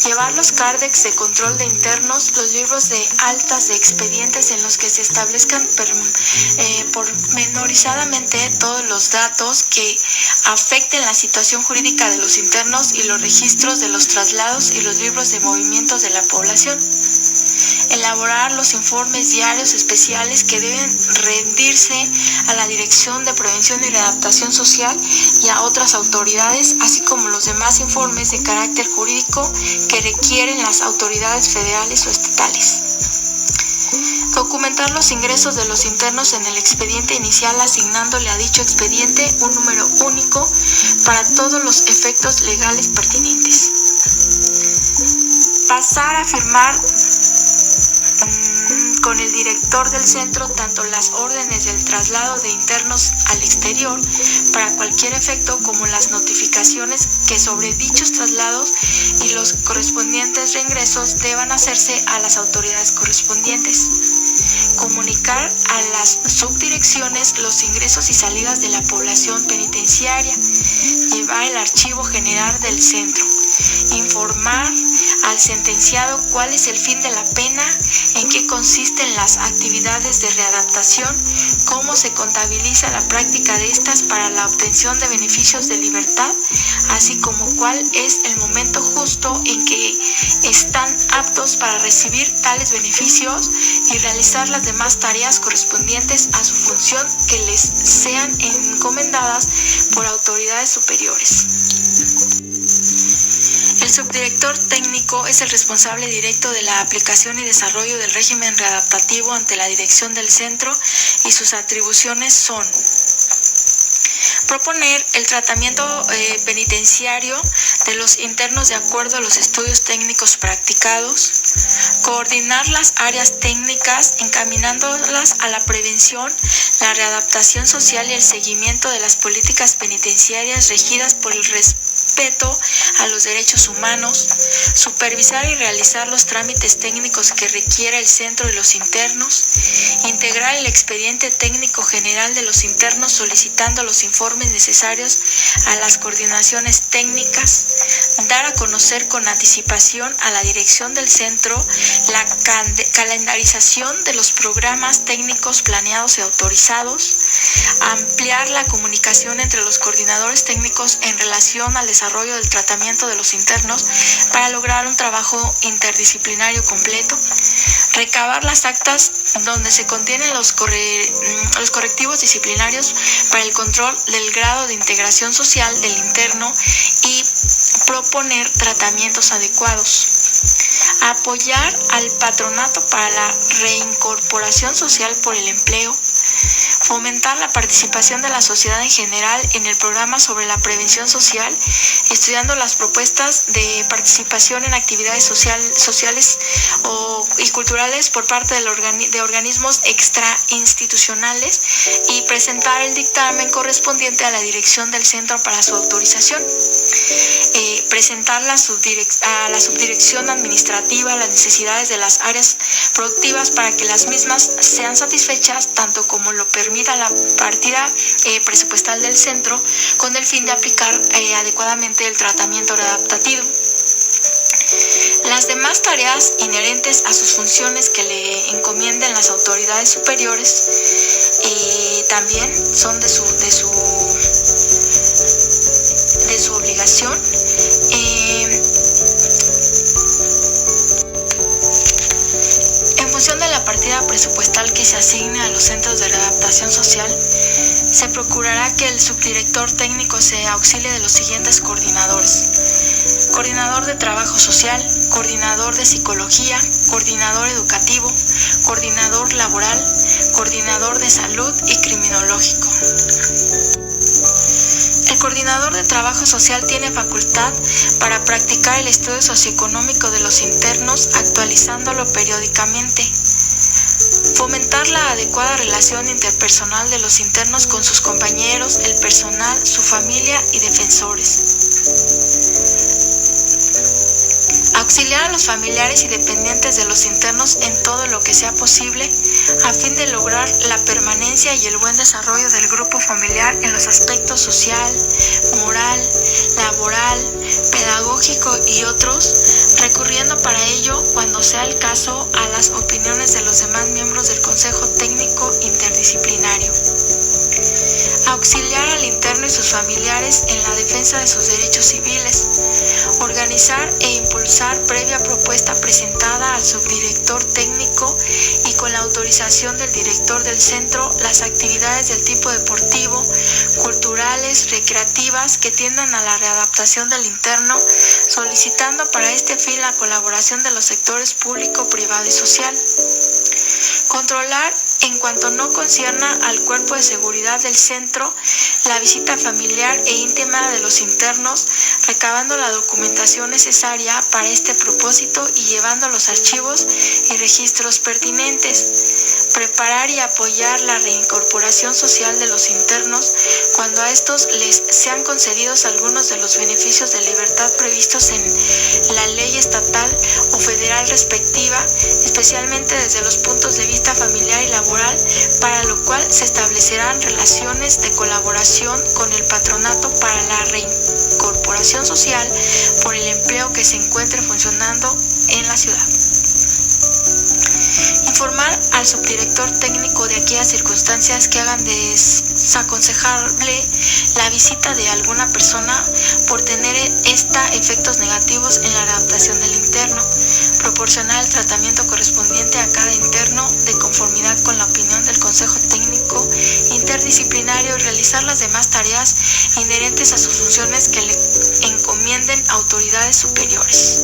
Llevar los cárdex de control de internos, los libros de altas de expedientes en los que se establezcan pormenorizadamente todos los datos que afecten la situación jurídica de los internos y los registros de los traslados y los libros de movimientos de la población. Elaborar los informes diarios especiales que deben rendirse a la Dirección de Prevención y Readaptación Social y a otras autoridades, así como los demás informes de carácter jurídico que requieren las autoridades federales o estatales. Documentar los ingresos de los internos en el expediente inicial, asignándole a dicho expediente un número único para todos los efectos legales pertinentes. Pasar a firmar con el director del centro tanto las órdenes del traslado de internos al exterior para cualquier efecto como las notificaciones que sobre dichos traslados y los correspondientes reingresos deban hacerse a las autoridades correspondientes. Comunicar a las subdirecciones los ingresos y salidas de la población penitenciaria. Llevar el archivo general del centro. Informar al sentenciado cuál es el fin de la pena, en qué consisten las actividades de readaptación, cómo se contabiliza la práctica de estas para la obtención de beneficios de libertad, así como cuál es el momento justo en que están aptos para recibir tales beneficios y realizar las demás tareas correspondientes a su función que les sean encomendadas por autoridades superiores. El subdirector técnico es el responsable directo de la aplicación y desarrollo del régimen readaptativo ante la dirección del centro y sus atribuciones son: proponer el tratamiento penitenciario de los internos de acuerdo a los estudios técnicos practicados, coordinar las áreas técnicas encaminándolas a la prevención, la readaptación social y el seguimiento de las políticas penitenciarias regidas por el respeto respeto a los derechos humanos, supervisar y realizar los trámites técnicos que requiere el centro y los internos, integrar el expediente técnico general de los internos solicitando los informes necesarios a las coordinaciones técnicas, dar a conocer con anticipación a la dirección del centro la calendarización de los programas técnicos planeados y autorizados, ampliar la comunicación entre los coordinadores técnicos en relación al desarrollo del tratamiento de los internos para lograr un trabajo interdisciplinario completo, recabar las actas donde se contienen los correctivos disciplinarios para el control del grado de integración social del interno y proponer tratamientos adecuados. Apoyar al patronato para la reincorporación social por el empleo, fomentar la participación de la sociedad en general en el programa sobre la prevención social, estudiando las propuestas de participación en actividades sociales y culturales por parte de organismos extrainstitucionales y presentar el dictamen correspondiente a la dirección del centro para su autorización. Presentar a la subdirección administrativa las necesidades de las áreas productivas para que las mismas sean satisfechas tanto como lo permita la partida presupuestal del centro, con el fin de aplicar adecuadamente el tratamiento readaptativo. Las demás tareas inherentes a sus funciones que le encomienden las autoridades superiores también son de su obligación. En función de la partida presupuestal que se asigne a los centros de readaptación social, se procurará que el subdirector técnico se auxilie de los siguientes coordinadores: coordinador de trabajo social, coordinador de psicología, coordinador educativo, coordinador laboral, coordinador de salud y criminológico. El coordinador de trabajo social tiene facultad para practicar el estudio socioeconómico de los internos, actualizándolo periódicamente. Fomentar la adecuada relación interpersonal de los internos con sus compañeros, el personal, su familia y defensores. Auxiliar a los familiares y dependientes de los internos en todo lo que sea posible, a fin de lograr la permanencia y el buen desarrollo del grupo familiar en los aspectos social, moral, laboral, pedagógico y otros, recurriendo para ello, cuando sea el caso, a las opiniones de los demás miembros del Consejo Técnico Interdisciplinario. Auxiliar al interno y sus familiares en la defensa de sus derechos civiles. Organizar e impulsar previa propuesta presentada al subdirector técnico y con la autorización del director del centro las actividades del tipo deportivo, culturales, recreativas que tiendan a la readaptación del interno, solicitando para este fin la colaboración de los sectores público, privado y social. Controlar, en cuanto no concierna al cuerpo de seguridad del centro, la visita familiar e íntima de los internos, recabando la documentación necesaria para este propósito y llevando los archivos y registros pertinentes. Preparar y apoyar la reincorporación social de los internos cuando a estos les sean concedidos algunos de los beneficios de libertad previstos en la ley estatal o federal respectiva, especialmente desde los puntos de vista familiar y laboral, para lo cual se establecerán relaciones de colaboración con el patronato para la reincorporación social por el empleo que se encuentre funcionando en la ciudad. Informar al subdirector técnico de aquellas circunstancias que hagan desaconsejable la visita de alguna persona por tener efectos negativos en la adaptación del interno. Proporcionar el tratamiento correspondiente a cada interno de conformidad con la opinión del Consejo Técnico Interdisciplinario y realizar las demás tareas inherentes a sus funciones que le encomienden autoridades superiores.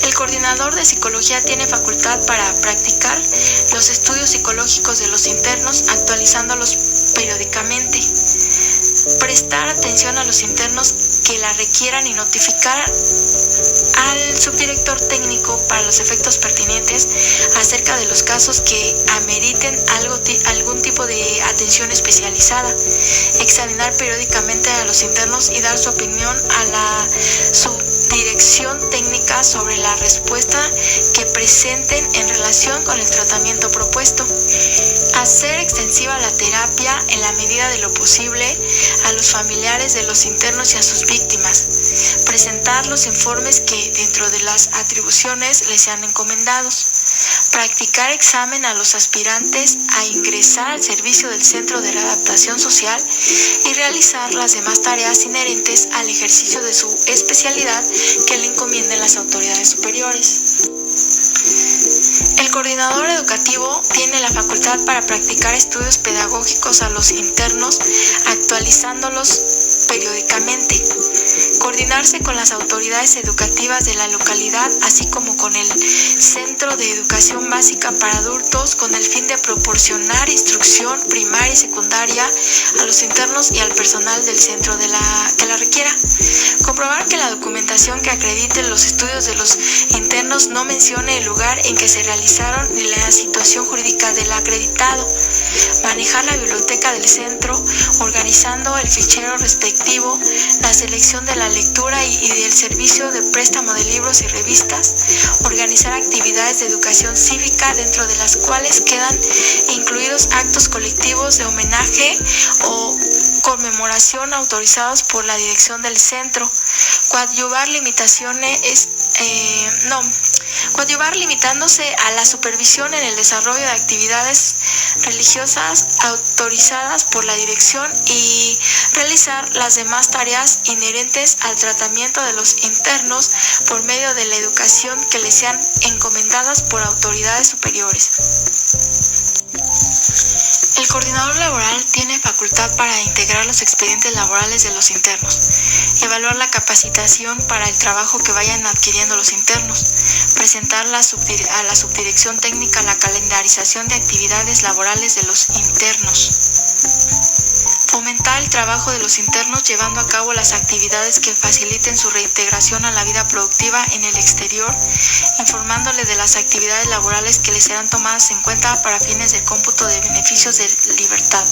El coordinador de psicología tiene facultad para practicar los estudios psicológicos de los internos, actualizándolos periódicamente. Prestar atención a los internos que la requieran y notificar al subdirector técnico para los efectos pertinentes acerca de los casos que ameriten algún tipo de atención especializada, examinar periódicamente a los internos y dar su opinión a la subdirección técnica sobre la respuesta que presenten en relación con el tratamiento propuesto, hacer extensiva la terapia en la medida de lo posible a los familiares de los internos y a sus víctimas, presentar los informes que dentro de las atribuciones les sean encomendados, practicar examen a los aspirantes a ingresar al servicio del Centro de Readaptación Social y realizar las demás tareas inherentes al ejercicio de su especialidad que le encomienden las autoridades superiores. El coordinador educativo tiene la facultad para practicar estudios pedagógicos a los internos, actualizándolos periódicamente, coordinarse con las autoridades educativas de la localidad, así como con el Centro de Educación Básica para Adultos, con el fin de proporcionar instrucción primaria y secundaria a los internos y al personal del centro que la requiera. Comprobar que la documentación que acredite los estudios de los internos no mencione el lugar en que se realizaron ni la situación jurídica del acreditado. Manejar la biblioteca del centro, organizando el fichero respectivo, la selección de la lectura y del servicio de préstamo de libros y revistas, organizar actividades de educación cívica dentro de las cuales quedan incluidos actos colectivos de homenaje o conmemoración autorizados por la dirección del centro, coadyuvar limitándose a la supervisión en el desarrollo de actividades religiosas autorizadas por la dirección y realizar las demás tareas inherentes al tratamiento de los internos por medio de la educación que les sean encomendadas por autoridades superiores. El coordinador laboral tiene facultad para integrar los expedientes laborales de los internos, evaluar la capacitación para el trabajo que vayan adquiriendo los internos, presentar a la subdirección técnica la calendarización de actividades laborales de los internos, fomentar el trabajo de los internos llevando a cabo las actividades que faciliten su reintegración a la vida productiva en el exterior, informándole de las actividades laborales que les serán tomadas en cuenta para fines del cómputo de beneficios de libertad.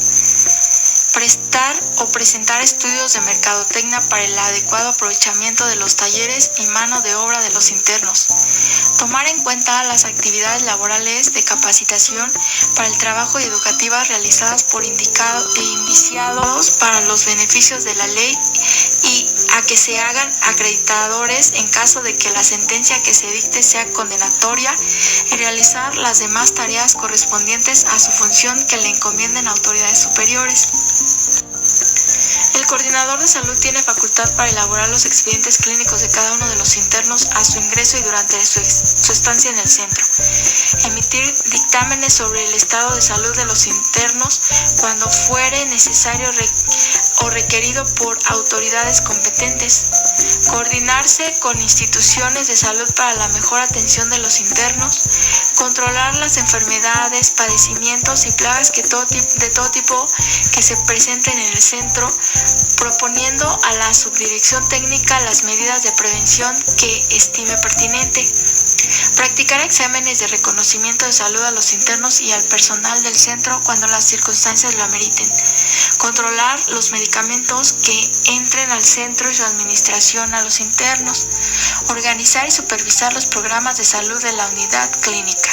Prestar o presentar estudios de mercadotecnia para el adecuado aprovechamiento de los talleres y mano de obra de los internos. Tomar en cuenta las actividades laborales de capacitación para el trabajo y educativas realizadas por indiciados para los beneficios de la ley y a que se hagan acreditadores en caso de que la sentencia que se dicte sea condenatoria y realizar las demás tareas correspondientes a su función que le encomienden autoridades superiores. El coordinador de salud tiene facultad para elaborar los expedientes clínicos de cada uno de los internos a su ingreso y durante su estancia en el centro. Emitir dictámenes sobre el estado de salud de los internos cuando fuere necesario o requerido por autoridades competentes. Coordinarse con instituciones de salud para la mejor atención de los internos. Controlar las enfermedades, padecimientos y plagas de todo tipo que se presenten en el centro, proponiendo a la subdirección técnica las medidas de prevención que estime pertinente. Practicar exámenes de reconocimiento de salud a los internos y al personal del centro cuando las circunstancias lo ameriten. Controlar los medicamentos que entren al centro y su administración a los internos. Organizar y supervisar los programas de salud de la unidad clínica.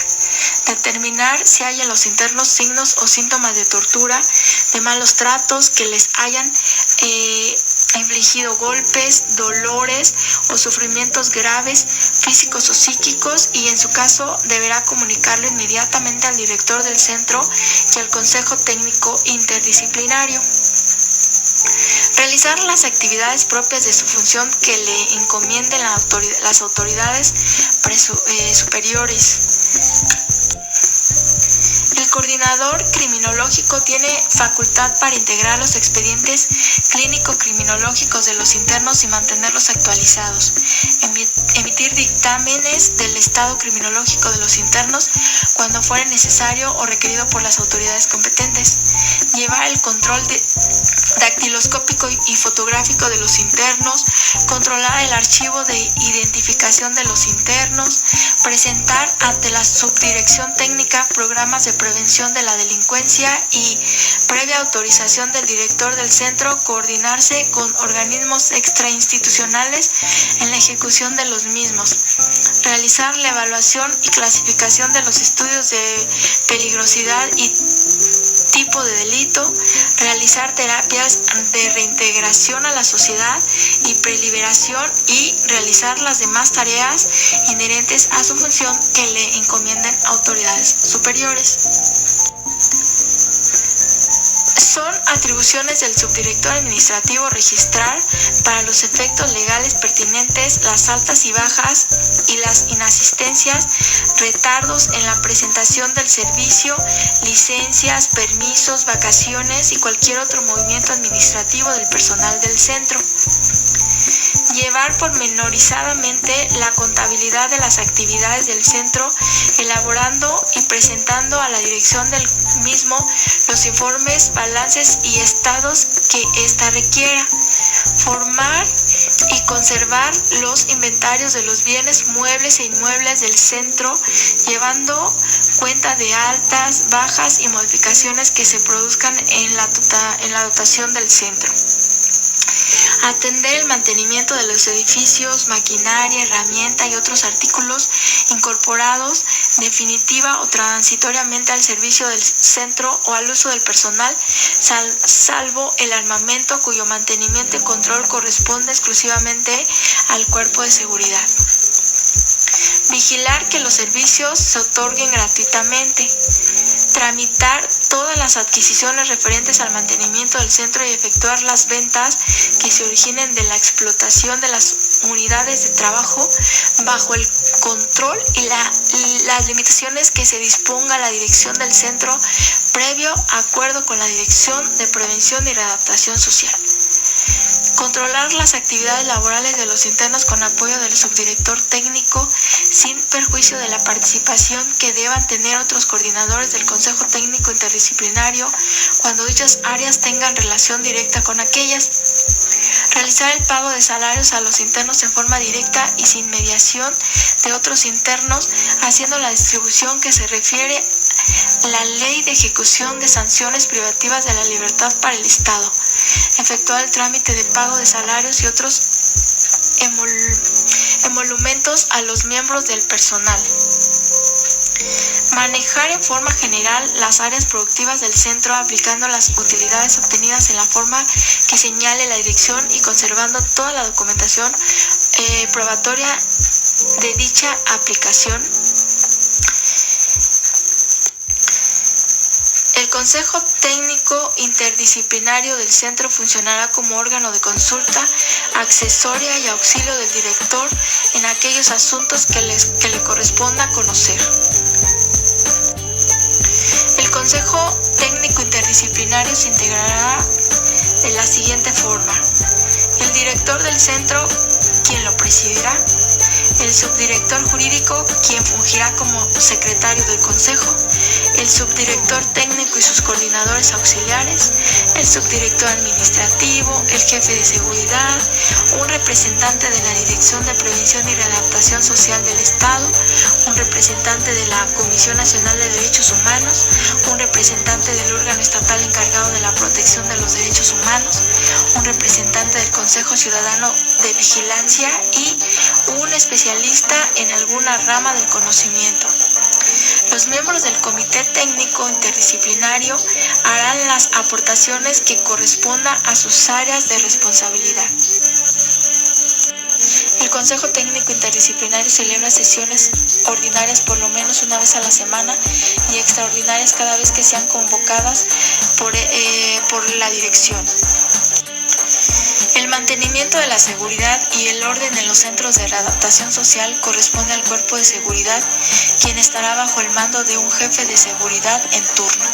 Determinar si hay en los internos signos o síntomas de tortura, de malos tratos, que les hayan infligido golpes, dolores o sufrimientos graves, físicos o psíquicos, y en su caso deberá comunicarlo inmediatamente al director del centro y al consejo técnico interdisciplinario. Realizar las actividades propias de su función que le encomienden las autoridades superiores. El coordinador criminológico tiene facultad para integrar los expedientes clínico-criminológicos de los internos y mantenerlos actualizados, emitir dictámenes del estado criminológico de los internos cuando fuere necesario o requerido por las autoridades competentes, llevar el control dactiloscópico y fotográfico de los internos, controlar el archivo de identificación de los internos, presentar ante la subdirección técnica programas de prevención de la delincuencia y, previa autorización del director del centro, coordinarse con organismos extrainstitucionales en la ejecución de los mismos, realizar la evaluación y clasificación de los estudios de peligrosidad y tipo de delito, realizar terapias de reintegración a la sociedad y preliberación y realizar las demás tareas inherentes a su función que le encomienden autoridades superiores. Son atribuciones del subdirector administrativo registrar, para los efectos legales pertinentes, las altas y bajas y las inasistencias, retardos en la presentación del servicio, licencias, permisos, vacaciones y cualquier otro movimiento administrativo del personal del centro. Llevar pormenorizadamente la contabilidad de las actividades del centro, elaborando y presentando a la dirección del mismo los informes, balances y estados que ésta requiera. Formar y conservar los inventarios de los bienes muebles e inmuebles del centro, llevando cuenta de altas, bajas y modificaciones que se produzcan en la dotación del centro. Atender el mantenimiento de los edificios, maquinaria, herramienta y otros artículos incorporados definitiva o transitoriamente al servicio del centro o al uso del personal, salvo el armamento cuyo mantenimiento y control corresponde exclusivamente al cuerpo de seguridad. Vigilar que los servicios se otorguen gratuitamente. Tramitar todas las adquisiciones referentes al mantenimiento del centro y efectuar las ventas que se originen de la explotación de las unidades de trabajo bajo el control y las limitaciones que se disponga la dirección del centro, previo acuerdo con la Dirección de Prevención y Readaptación Social. Controlar las actividades laborales de los internos con apoyo del subdirector técnico, sin perjuicio de la participación que deban tener otros coordinadores del Consejo Técnico Interdisciplinario cuando dichas áreas tengan relación directa con aquellas. Realizar el pago de salarios a los internos en forma directa y sin mediación de otros internos, haciendo la distribución que se refiere a la Ley de Ejecución de Sanciones Privativas de la Libertad para el Estado. Efectuar el trámite de pago de salarios y otros emolumentos a los miembros del personal. Manejar en forma general las áreas productivas del centro, aplicando las utilidades obtenidas en la forma que señale la dirección y conservando toda la documentación probatoria de dicha aplicación. El Consejo Técnico Interdisciplinario del Centro funcionará como órgano de consulta accesoria y auxilio del director en aquellos asuntos que le corresponda conocer. El Consejo Técnico Interdisciplinario se integrará de la siguiente forma: el director del centro, quien lo presidirá; el subdirector jurídico, quien fungirá como secretario del Consejo; el subdirector técnico y sus coordinadores auxiliares; el subdirector administrativo; el jefe de seguridad; un representante de la Dirección de Prevención y Readaptación Social del Estado; un representante de la Comisión Nacional de Derechos Humanos; un representante del órgano estatal encargado de la protección de los derechos humanos; un representante del Consejo Ciudadano de Vigilancia y un especialista en alguna rama del conocimiento. Los miembros del Comité Técnico Interdisciplinario harán las aportaciones que correspondan a sus áreas de responsabilidad. El Consejo Técnico Interdisciplinario celebra sesiones ordinarias por lo menos una vez a la semana y extraordinarias cada vez que sean convocadas por la dirección. El mantenimiento de la seguridad y el orden en los centros de readaptación social corresponde al cuerpo de seguridad, quien estará bajo el mando de un jefe de seguridad en turno.